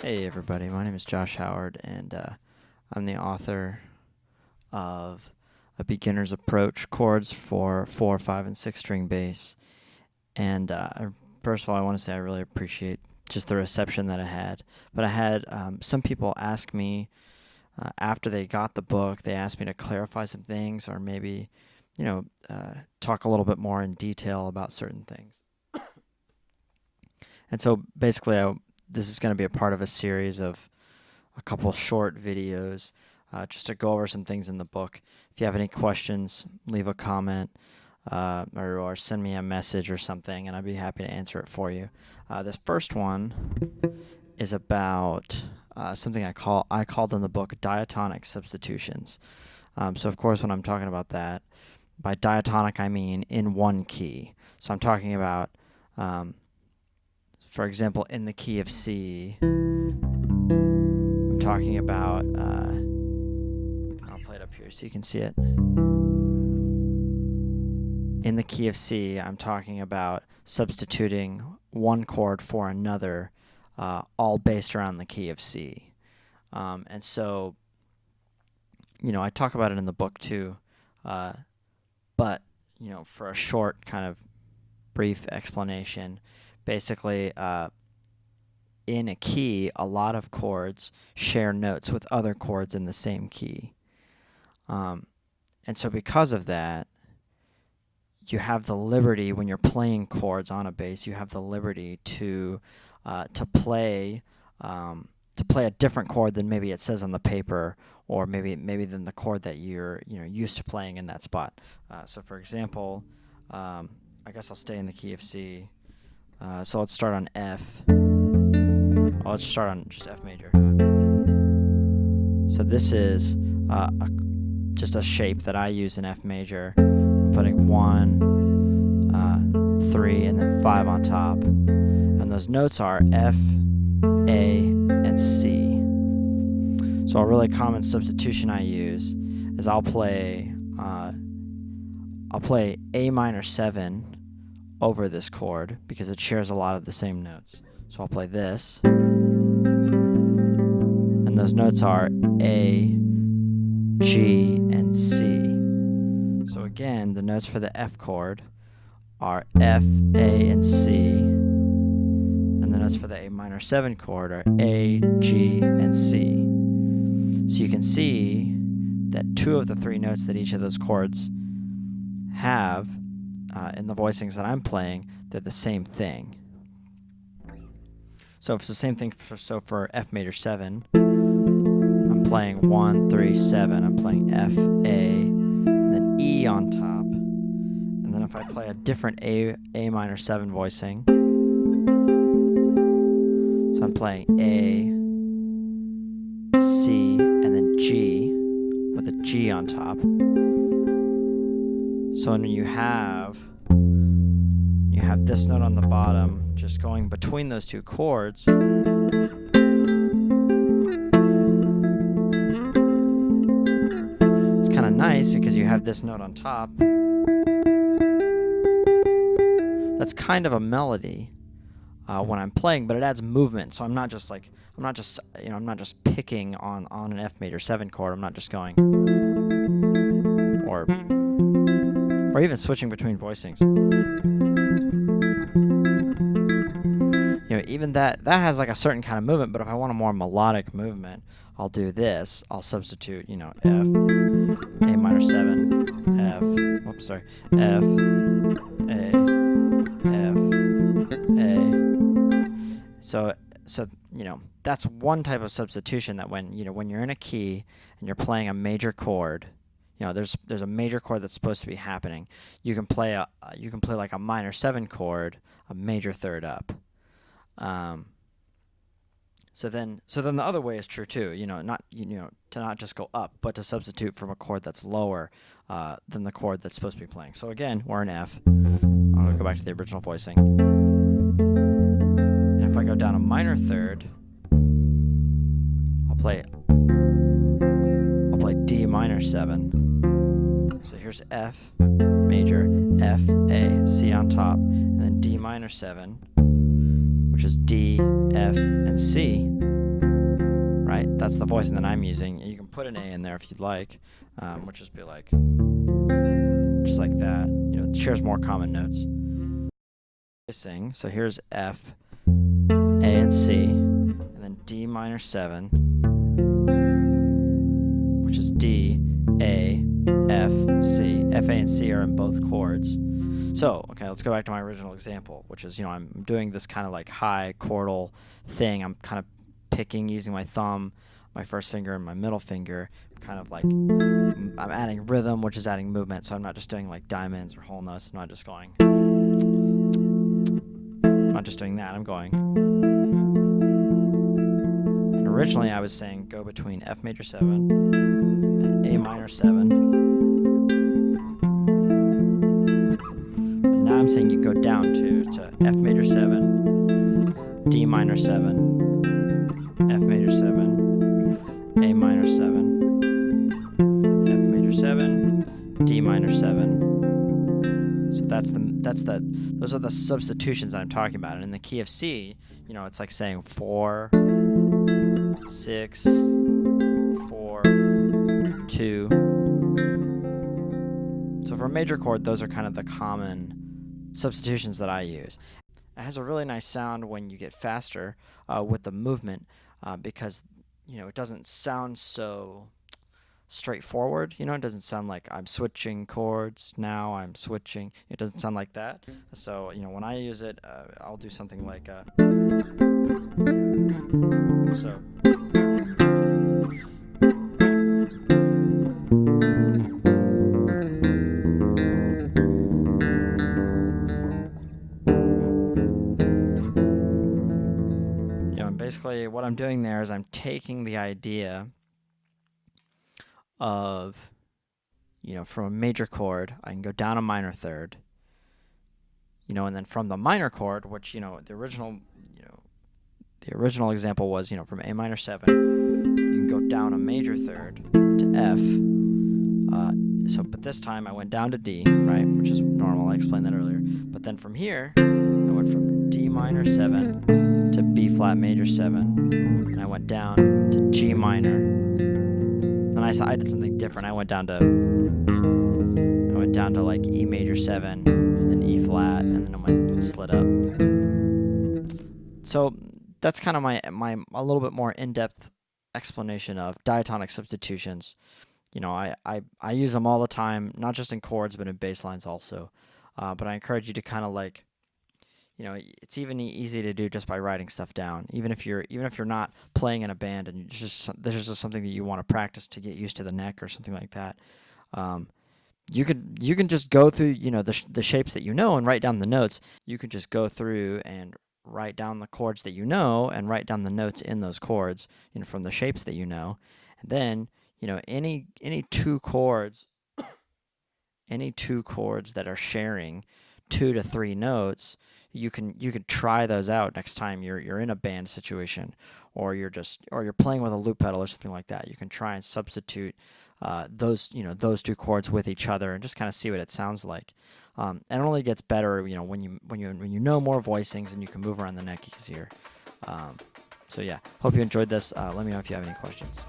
Hey everybody, my name is Josh Howard, and I'm the author of A Beginner's Approach, Chords for 4, 5, and 6 string bass. And first of all, I want to say I really appreciate just the reception that I had. But I had some people ask me after they got the book, they asked me to clarify some things or maybe, talk a little bit more in detail about certain things. And so basically, this is going to be a part of a series of a couple short videos just to go over some things in the book. If you have any questions, leave a comment or send me a message or something, and I'd be happy to answer it for you. This first one is about something I called in the book Diatonic Substitutions. So of course when I'm talking about that, by diatonic I mean in one key. So I'm talking about for example, in the key of C, I'm talking about, I'll play it up here so you can see it. In the key of C, I'm talking about substituting one chord for another, all based around the key of C. And so, I talk about it in the book too, but, for a short kind of brief explanation, basically, in a key, a lot of chords share notes with other chords in the same key. And so because of that, you have the liberty, when you're playing chords on a bass, you have the liberty to play a different chord than maybe it says on the paper, or maybe than the chord that you're used to playing in that spot. So for example, I guess I'll stay in the key of C. So let's start on F. Let's start on just F major. So this is just a shape that I use in F major. I'm putting 1, 3, and then 5 on top. And those notes are F, A, and C. So a really common substitution I use is I'll play A minor 7 over this chord because it shares a lot of the same notes. So I'll play this, and those notes are A, G, and C. So again, the notes for the F chord are F, A, and C, and the notes for the A minor 7 chord are A, G, and C. So you can see that 2 of the 3 notes that each of those chords have in the voicings that I'm playing, they're the same thing. So it's the same thing for F major 7. I'm playing 1, 3, 7. I'm playing F, A, and then E on top. And then if I play a different A minor 7 voicing, so I'm playing A, C, and then G with a G on top. So when you have this note on the bottom, just going between those 2 chords, it's kind of nice because you have this note on top. That's kind of a melody when I'm playing, but it adds movement. So I'm not just picking on an F major 7 chord. I'm not just going or even switching between voicings. Even that has like a certain kind of movement, but if I want a more melodic movement, I'll do this. I'll substitute, F, A minor 7, F, F, A, F, A. So that's one type of substitution that when you're in a key and you're playing a major chord, there's a major chord that's supposed to be happening. You can play like a minor 7 chord, a major third up. So then the other way is true too. To not just go up, but to substitute from a chord that's lower than the chord that's supposed to be playing. So again, we're in F. I'm gonna go back to the original voicing. And if I go down a minor third, I'll play D minor 7. So here's F major, F, A, C on top, and then D minor 7, which is D, F, and C. right? That's the voicing that I'm using. You can put an A in there if you'd like, which just be like, just like that. You know, it shares more common notes. Sing. So here's F, A, and C, and then D minor 7, which is D, A, F, C. F, A, and C are in both chords. So, okay, let's go back to my original example, which is, you know, I'm doing this kind of like high chordal thing. I'm kind of picking using my thumb, my first finger, and my middle finger. Kind of like, I'm adding rhythm, which is adding movement. So I'm not just doing like diamonds or whole notes. I'm not just going. I'm not just doing that. I'm going. And originally I was saying go between F major 7 and A minor 7. Now I'm saying you go down to F major 7, D minor 7, F major 7, A minor 7, F major 7, D minor 7. So those are the substitutions that I'm talking about. And in the key of C, you know, it's like saying 4, 6, 4, 2. So for a major chord, those are kind of the common substitutions that I use. It has a really nice sound when you get faster with the movement because, you know, it doesn't sound so straightforward. You know, it doesn't sound like I'm switching chords, now I'm switching. It doesn't sound like that. So, you know, when I use it, I'll do something like so. Basically, what I'm doing there is I'm taking the idea of, you know, from a major chord, I can go down a minor third, you know, and then from the minor chord, which, you know, the original example was, you know, from A minor 7, you can go down a major third to F. But this time I went down to D, right, which is normal. I explained that earlier. But then from here, I went from D minor 7 to B flat major 7, and I went down to G minor. And I did something different. I went down to like E major 7, and then E flat, and then I went slid up. So that's kind of my a little bit more in-depth explanation of diatonic substitutions. You know, I use them all the time, not just in chords, but in bass lines also. But I encourage you to kind of like, you know, it's even easy to do just by writing stuff down. Even if you're not playing in a band and this is just something that you want to practice to get used to the neck or something like that, you can just go through, you know, the shapes that you know and write down the notes. You can just go through and write down the chords that you know and write down the notes in those chords, you know, from the shapes that you know, and then, you know, any two chords that are sharing 2 to 3 notes, you can try those out next time you're in a band situation, or you're playing with a loop pedal or something like that. You can try and substitute those 2 chords with each other and just kind of see what it sounds like. And it only gets better, you know, when you know more voicings and you can move around the neck easier. So yeah, hope you enjoyed this. Let me know if you have any questions.